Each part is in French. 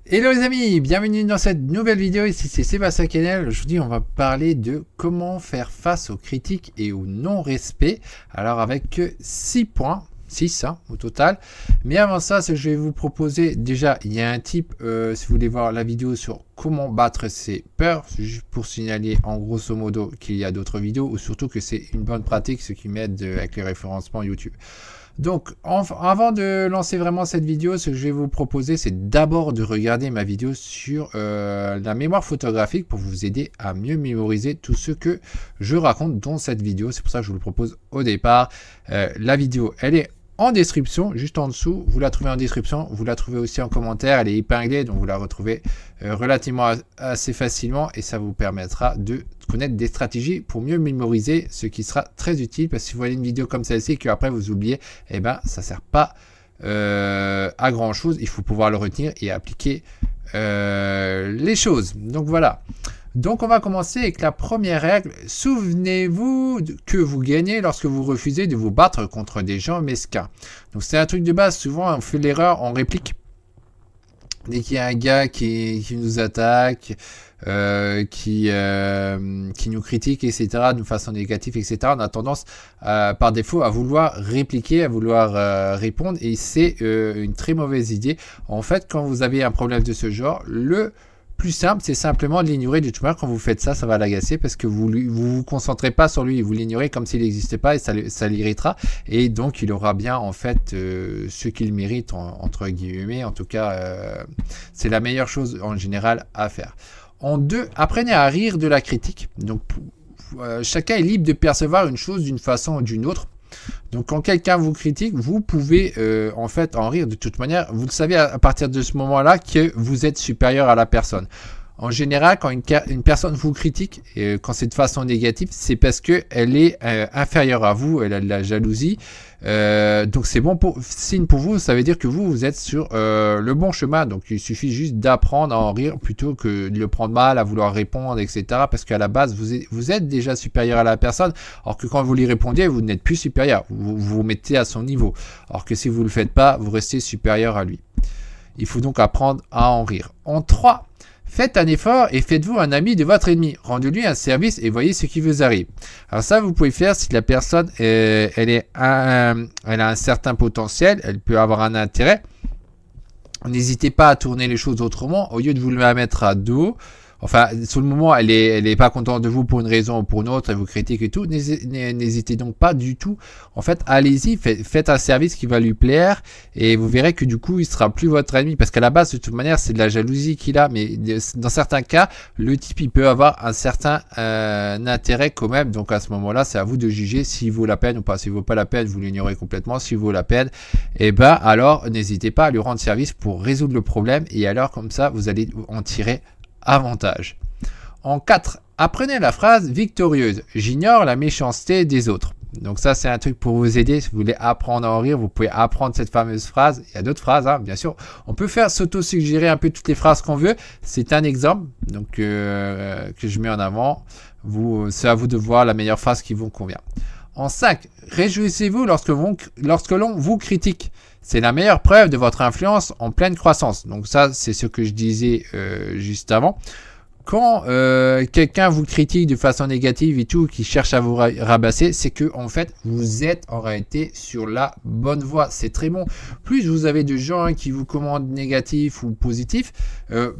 Hello les amis, bienvenue dans cette nouvelle vidéo, ici c'est Sébastien Kennel. Aujourd'hui on va parler de comment faire face aux critiques et au non-respect. Alors avec 6 points, 6 au total. Mais avant ça, ce que je vais vous proposer, déjà il y a un tip, si vous voulez voir la vidéo sur comment battre ses peurs, juste pour signaler en grosso modo qu'il y a d'autres vidéos, ou surtout que c'est une bonne pratique, ce qui m'aide avec les référencements YouTube. Donc, avant de lancer vraiment cette vidéo, ce que je vais vous proposer, c'est d'abord de regarder ma vidéo sur la mémoire photographique pour vous aider à mieux mémoriser tout ce que je raconte dans cette vidéo. C'est pour ça que je vous le propose au départ. La vidéo, elle est en description, juste en dessous. Vous la trouvez en description, vous la trouvez aussi en commentaire. Elle est épinglée, donc vous la retrouvez relativement assez facilement et ça vous permettra de connaître des stratégies pour mieux mémoriser, ce qui sera très utile parce que si vous voyez une vidéo comme celle-ci et qu'après vous oubliez, eh ben ça sert pas à grand chose. Il faut pouvoir le retenir et appliquer les choses. Donc voilà. Donc on va commencer avec la première règle. Souvenez-vous que vous gagnez lorsque vous refusez de vous battre contre des gens mesquins. Donc c'est un truc de base. Souvent on fait l'erreur, on réplique. Dès qu'il y a un gars qui nous attaque, qui nous critique, etc., de façon négative, etc., on a tendance par défaut à vouloir répliquer, à vouloir répondre, et c'est une très mauvaise idée. En fait, quand vous avez un problème de ce genre, le plus simple, c'est simplement de l'ignorer. Du tout manière, quand vous faites ça, ça va l'agacer parce que vous concentrez pas sur lui, vous l'ignorez comme s'il n'existait pas et ça l'irritera. Et donc, il aura bien en fait ce qu'il mérite entre guillemets. En tout cas, c'est la meilleure chose en général à faire. En deux, apprenez à rire de la critique. Donc, chacun est libre de percevoir une chose d'une façon ou d'une autre. Donc quand quelqu'un vous critique, vous pouvez en fait en rire de toute manière. Vous le savez à partir de ce moment-là que vous êtes supérieur à la personne. En général, quand une personne vous critique, et quand c'est de façon négative, c'est parce qu'elle est inférieure à vous, elle a de la jalousie. Donc c'est bon signe pour vous, ça veut dire que vous êtes sur le bon chemin. Donc il suffit juste d'apprendre à en rire plutôt que de le prendre mal, à vouloir répondre, etc. Parce qu'à la base, vous êtes déjà supérieur à la personne, alors que quand vous lui répondiez, vous n'êtes plus supérieur. Vous vous mettez à son niveau. Alors que si vous ne le faites pas, vous restez supérieur à lui. Il faut donc apprendre à en rire. En 3, faites un effort et faites-vous un ami de votre ennemi. Rendez-lui un service et voyez ce qui vous arrive. Alors ça, vous pouvez faire si la personne, elle a un certain potentiel, elle peut avoir un intérêt. N'hésitez pas à tourner les choses autrement. Au lieu de vous la mettre à dos, enfin, sur le moment, elle est pas contente de vous pour une raison ou pour une autre, elle vous critique et tout. N'hésitez donc pas du tout. En fait, allez-y, faites un service qui va lui plaire et vous verrez que du coup, il sera plus votre ennemi. Parce qu'à la base, de toute manière, c'est de la jalousie qu'il a. Mais dans certains cas, le type, il peut avoir un certain intérêt quand même. Donc à ce moment-là, c'est à vous de juger s'il vaut la peine ou pas. S'il vaut pas la peine, vous l'ignorez complètement. S'il vaut la peine, et ben alors, n'hésitez pas à lui rendre service pour résoudre le problème. Et alors, comme ça, vous allez en tirer avantage. En 4, apprenez la phrase victorieuse. J'ignore la méchanceté des autres. Donc ça, c'est un truc pour vous aider. Si vous voulez apprendre à en rire, vous pouvez apprendre cette fameuse phrase. Il y a d'autres phrases, hein, bien sûr. On peut faire s'auto-suggérer un peu toutes les phrases qu'on veut. C'est un exemple donc, que je mets en avant. C'est à vous de voir la meilleure phrase qui vous convient. En 5, réjouissez-vous lorsque l'on vous critique. C'est la meilleure preuve de votre influence en pleine croissance. Donc ça, c'est ce que je disais juste avant. Quand quelqu'un vous critique de façon négative et tout, qui cherche à vous rabasser, c'est que en fait, vous êtes en réalité sur la bonne voie. C'est très bon. Plus vous avez de gens qui vous commandent négatif ou positif,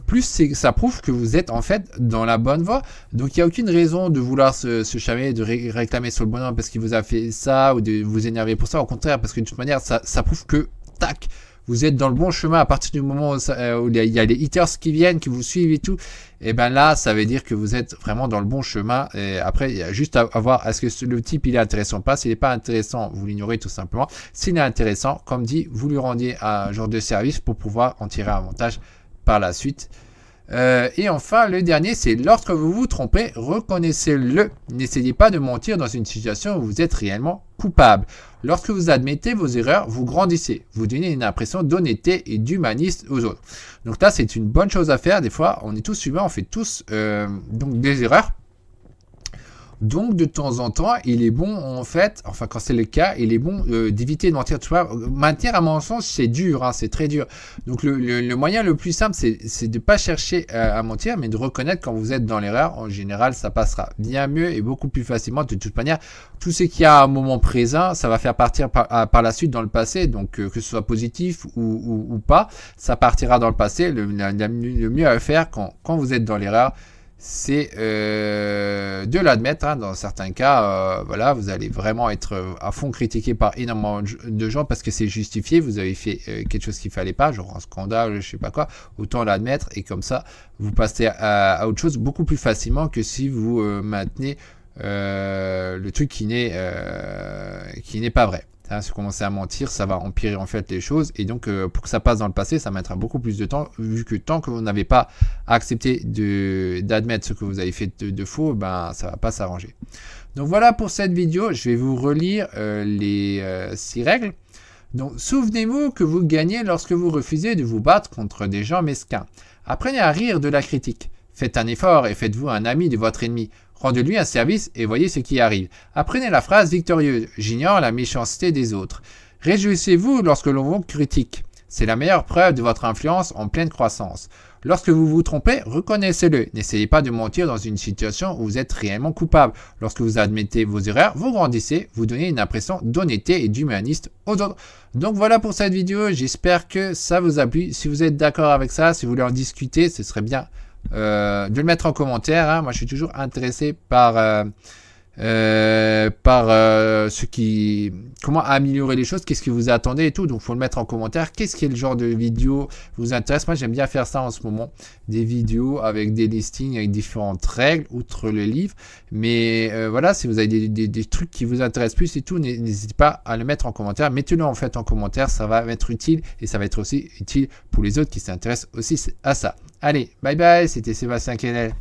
plus ça prouve que vous êtes en fait dans la bonne voie. Donc il n'y a aucune raison de vouloir se chamer, de réclamer sur le bonhomme parce qu'il vous a fait ça ou de vous énerver pour ça. Au contraire, parce que de toute manière, ça prouve que tac, vous êtes dans le bon chemin à partir du moment où il y a les haters qui viennent, qui vous suivent et tout. Et ben là, ça veut dire que vous êtes vraiment dans le bon chemin. Et après, il y a juste à voir est-ce que le type il est intéressant ou pas. S'il n'est pas intéressant, vous l'ignorez tout simplement. S'il est intéressant, comme dit, vous lui rendiez un genre de service pour pouvoir en tirer avantage par la suite. Et enfin, le dernier, c'est lorsque vous vous trompez, reconnaissez-le. N'essayez pas de mentir dans une situation où vous êtes réellement coupable. Lorsque vous admettez vos erreurs, vous grandissez. Vous donnez une impression d'honnêteté et d'humanisme aux autres. Donc là, c'est une bonne chose à faire. Des fois, on est tous humains, on fait tous donc des erreurs. Donc, de temps en temps, il est bon, en fait, enfin, quand c'est le cas, il est bon d'éviter de mentir. Tu vois, mentir, à mon sens, c'est dur, hein, c'est très dur. Donc, le moyen le plus simple, c'est de ne pas chercher à mentir, mais de reconnaître quand vous êtes dans l'erreur. En général, ça passera bien mieux et beaucoup plus facilement. De toute manière, tout ce qu'il y a à un moment présent, ça va faire partir par la suite dans le passé. Donc, que ce soit positif ou pas, ça partira dans le passé. Le mieux à faire quand vous êtes dans l'erreur, c'est de l'admettre, hein. Dans certains cas, voilà, vous allez vraiment être à fond critiqué par énormément de gens parce que c'est justifié, vous avez fait quelque chose qu'il fallait pas, genre un scandale, je sais pas quoi, autant l'admettre et comme ça, vous passez à autre chose beaucoup plus facilement que si vous maintenez le truc qui n'est pas vrai. Si vous commencez à mentir, ça va empirer en fait les choses et donc pour que ça passe dans le passé, ça mettra beaucoup plus de temps vu que tant que vous n'avez pas accepté d'admettre ce que vous avez fait de faux, ben ça va pas s'arranger. Donc voilà pour cette vidéo, je vais vous relire les 6 règles. Donc souvenez-vous que vous gagnez lorsque vous refusez de vous battre contre des gens mesquins. Apprenez à rire de la critique. Faites un effort et faites-vous un ami de votre ennemi. Rendez-lui un service et voyez ce qui arrive. Apprenez la phrase victorieuse. J'ignore la méchanceté des autres. Réjouissez-vous lorsque l'on vous critique. C'est la meilleure preuve de votre influence en pleine croissance. Lorsque vous vous trompez, reconnaissez-le. N'essayez pas de mentir dans une situation où vous êtes réellement coupable. Lorsque vous admettez vos erreurs, vous grandissez, vous donnez une impression d'honnêteté et d'humaniste aux autres. Donc voilà pour cette vidéo. J'espère que ça vous a plu. Si vous êtes d'accord avec ça, si vous voulez en discuter, ce serait bien de le mettre en commentaire, hein. Moi je suis toujours intéressé par comment améliorer les choses, qu'est-ce que vous attendez et tout, donc faut le mettre en commentaire. Qu'est-ce qui est le genre de vidéo vous intéresse? Moi j'aime bien faire ça en ce moment, des vidéos avec des listings avec différentes règles outre le livre, mais voilà, si vous avez des trucs qui vous intéressent plus et tout, n'hésitez pas à le mettre en commentaire. Mettez-le en fait en commentaire, ça va être utile et ça va être aussi utile pour les autres qui s'intéressent aussi à ça. Allez, bye bye, c'était Sébastien Quesnel.